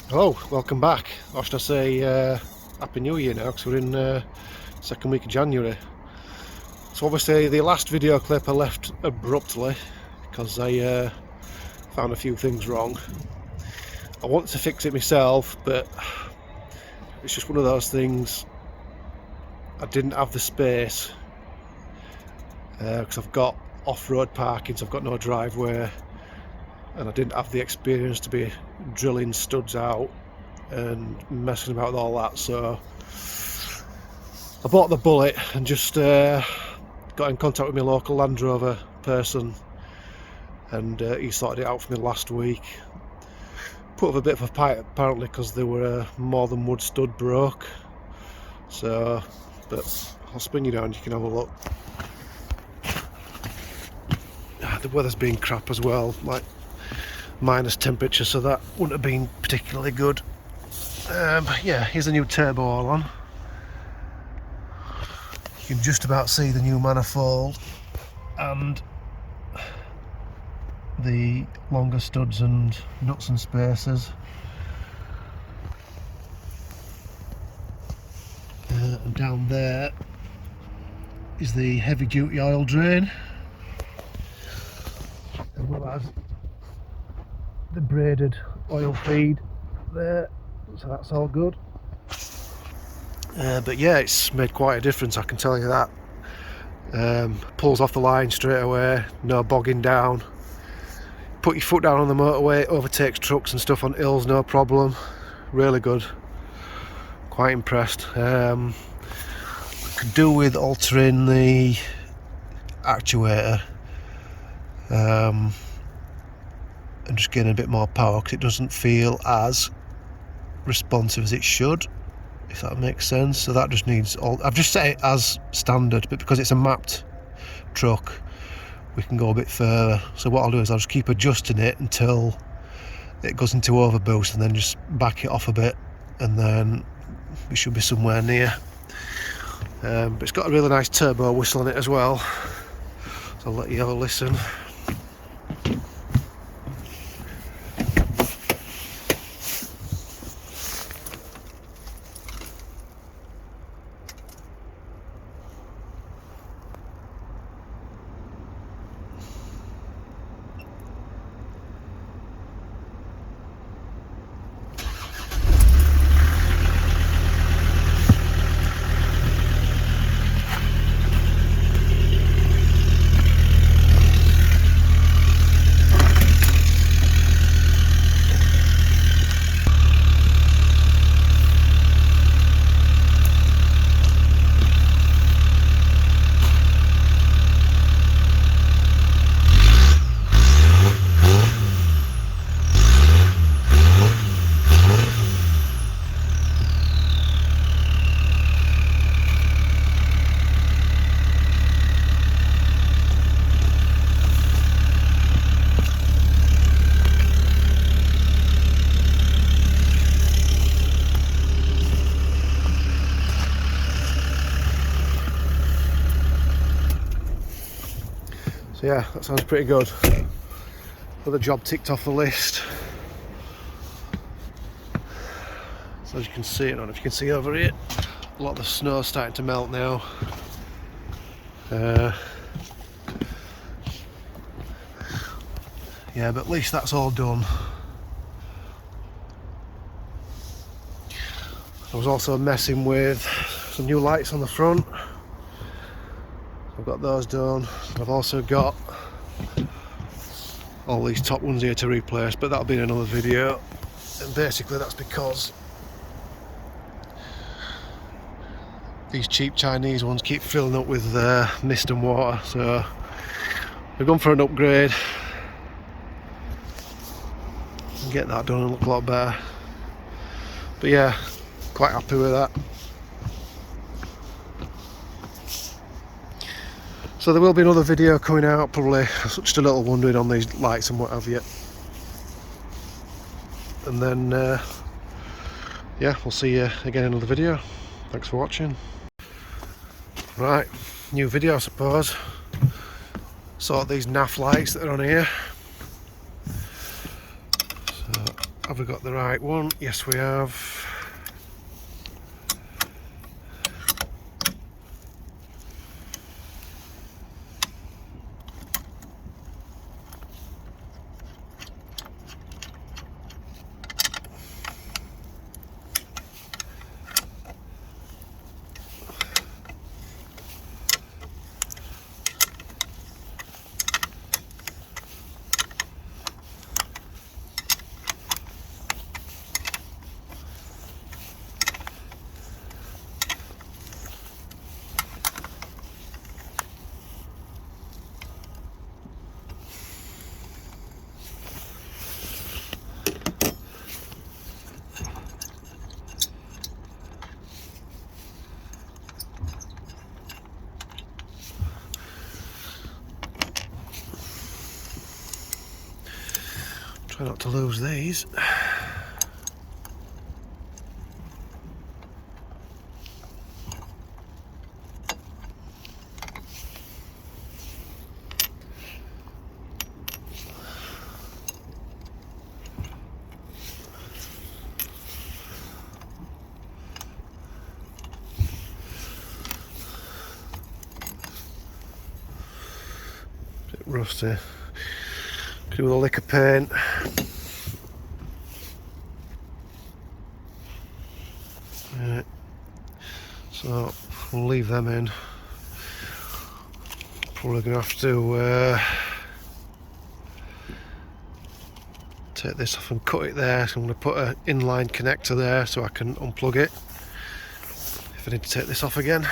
Hello, welcome back. Or should I say Happy New Year now, because we're in second week of January. So obviously the last video clip I left abruptly because I found a few things wrong. I want to fix it myself, but it's just one of those things. I didn't have the space because I've got off-road parking, so I've got no driveway, and I didn't have the experience to be drilling studs out and messing about with all that, so I bought the bullet and just got in contact with my local Landrover person, and he sorted it out for me last week. Put up a bit of a fight apparently because there were more than one stud broke, so but I'll spin you down, you can have a look. The weather's been crap as well, like minus temperature, so that wouldn't have been particularly good. Yeah, here's a new turbo all on. You can just about see the new manifold and the longer studs and nuts and spacers. And down there is the heavy duty oil drain, as well as the braided oil feed there, so that's all good. But yeah, it's made quite a difference, I can tell you that. Pulls off the line straight away, no bogging down. Put your foot down on the motorway, overtakes trucks and stuff on hills, no problem. Really good. Quite impressed. Could do with altering the actuator and just getting a bit more power, because it doesn't feel as responsive as it should, if that makes sense. So that just needs I've just set it as standard, but because it's a mapped truck we can go a bit further. So what I'll do is I'll just keep adjusting it until it goes into overboost, and then just back it off a bit, and then we should be somewhere near. But it's got a really nice turbo whistle in it as well, so I'll let you have a listen. So yeah, that sounds pretty good. Another job ticked off the list. So as you can see, I don't know if you can see over here, a lot of the snow's starting to melt now. Yeah, but at least that's all done. I was also messing with some new lights on the front. I've got those done. I've also got all these top ones here to replace, but that'll be in another video. And basically that's because these cheap Chinese ones keep filling up with mist and water, so we've gone for an upgrade and get that done and look a lot better. But yeah, quite happy with that. So there will be another video coming out, probably just a little wondering on these lights and what have you. And then yeah, we'll see you again in another video. Thanks for watching. Right, new video I suppose. Sort these naff lights that are on here. So Have we got the right one? Yes, we have. Try not to lose these. Bit rusty. Could do with a lick of paint. Right. So we'll leave them in. Probably gonna have to take this off and cut it there. So I'm gonna put an inline connector there so I can unplug it if I need to take this off again.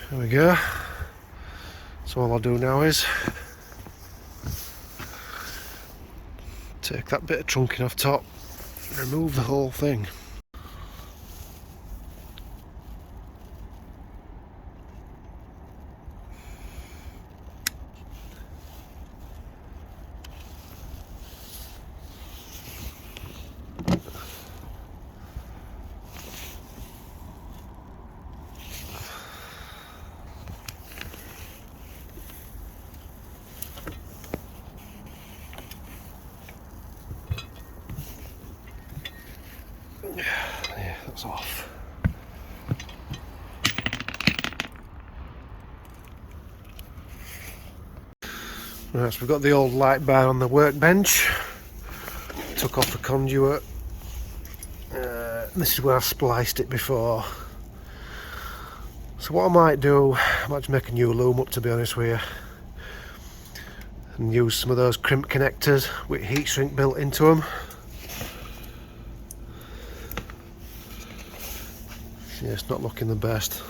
There we go. So all I'll do now is take that bit of trunking off top, remove the whole thing. Yeah, that's off. Right, so we've got the old light bar on the workbench. Took off the conduit. This is where I've spliced it before. So what I might do, I might just make a new loom up, to be honest with you, and use some of those crimp connectors with heat shrink built into them. Yeah, it's not looking the best.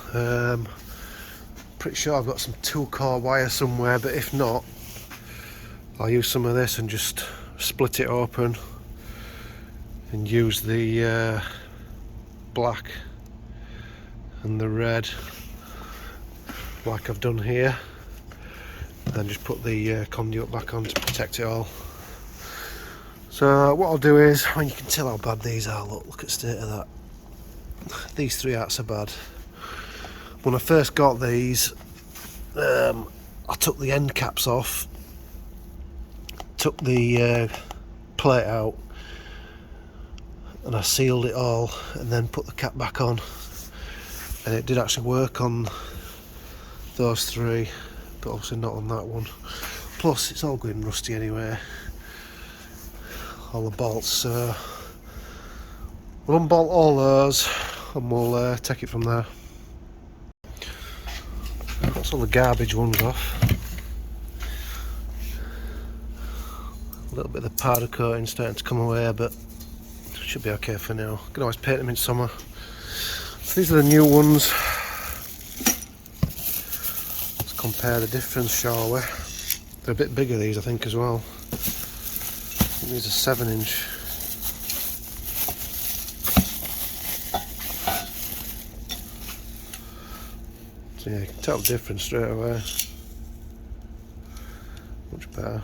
Pretty sure I've got some 2-core wire somewhere, but if not, I'll use some of this and just split it open and use the black and the red like I've done here, and then just put the conduit back on to protect it all. So what I'll do is, you can tell how bad these are, look at the state of that. These 3 aren't so bad. When I first got these, I took the end caps off, took the plate out, and I sealed it all and then put the cap back on, and it did actually work on those three, but obviously not on that one. Plus it's all going rusty anyway, all the bolts, so we'll unbolt all those and we'll take it from there. That's all the garbage ones off. A little bit of the powder coating starting to come away, but should be okay for now. Can always paint them in summer. So these are the new ones. Let's compare the difference, shall we? They're a bit bigger, these, I think, as well. I think these are 7-inch. So yeah, you can tell the difference straight away. Much better.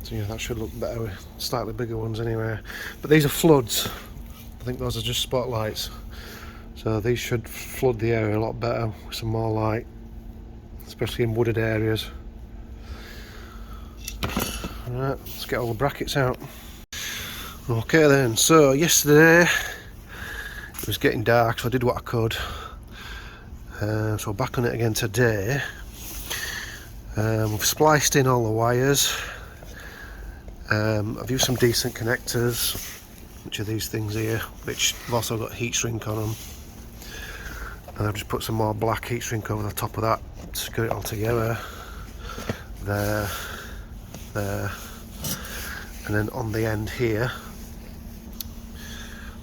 So yeah, that should look better with slightly bigger ones anyway. But these are floods. I think those are just spotlights. So these should flood the area a lot better with some more light, especially in wooded areas. Right, let's get all the brackets out. Okay then, so yesterday it was getting dark, so I did what I could. So back on it again today. We've spliced in all the wires. I've used some decent connectors, which are these things here, which have also got heat shrink on them. And I've just put some more black heat shrink over the top of that to secure it all together. There, there, and then on the end here,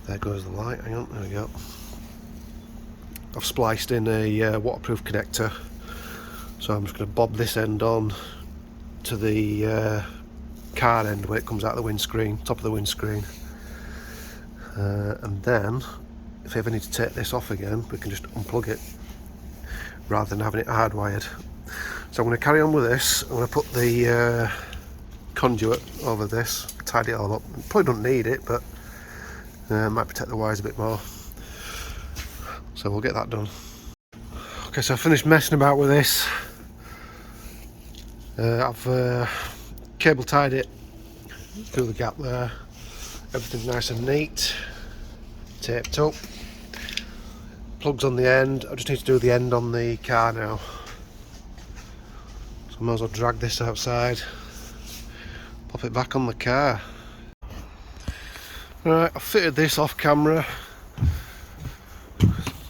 there goes the light. Hang on, there we go. I've spliced in a waterproof connector, so I'm just going to bob this end on to the car end where it comes out of the windscreen, top of the windscreen, and then if I ever need to take this off again, we can just unplug it rather than having it hardwired. So I'm going to carry on with this. I'm going to put the conduit over this, tidy it all up. Probably don't need it, but might protect the wires a bit more. So we'll get that done. Okay, so I finished messing about with this. I've cable tied it through the gap there. Everything's nice and neat, taped up. Plugs on the end. I just need to do the end on the car now. So I might as well drag this outside, pop it back on the car. Right, I fitted this off camera.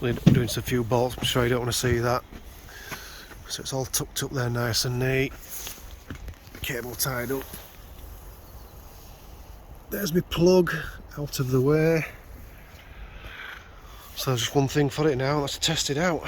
Doing some few bolts, I'm sure you don't want to see that. So it's all tucked up there nice and neat. Cable tied up. There's my plug out of the way. So there's just one thing for it now, that's to test it out.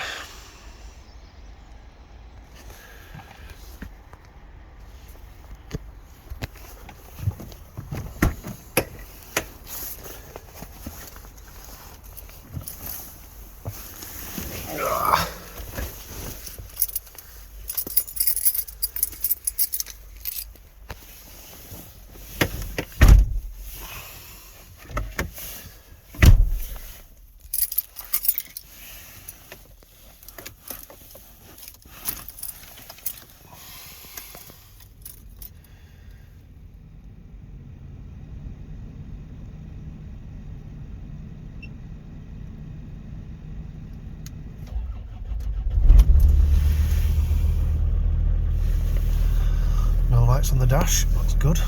Lights on the dash, that's good.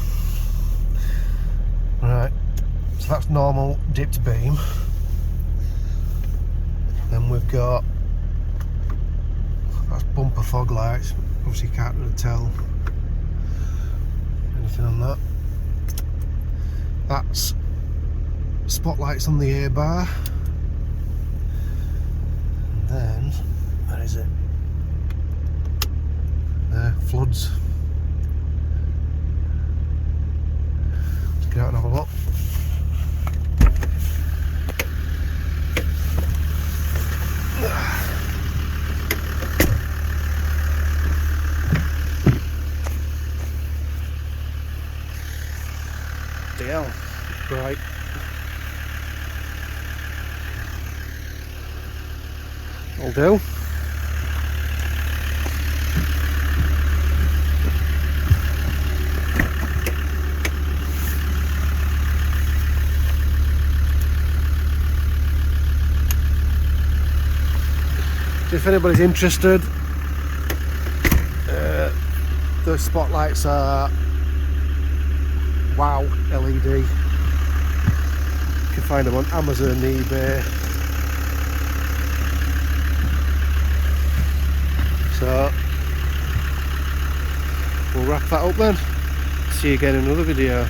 Right, so that's normal dipped beam. Then we've got, that's bumper fog lights. Obviously you can't really tell anything on that. That's spotlights on the A bar. And then, where is it? There, floods. Get out and have a look. DL, bright. Will do. So if anybody's interested, the spotlights are wow LED. You can find them on Amazon and eBay. So we'll wrap that up then. See you again in another video.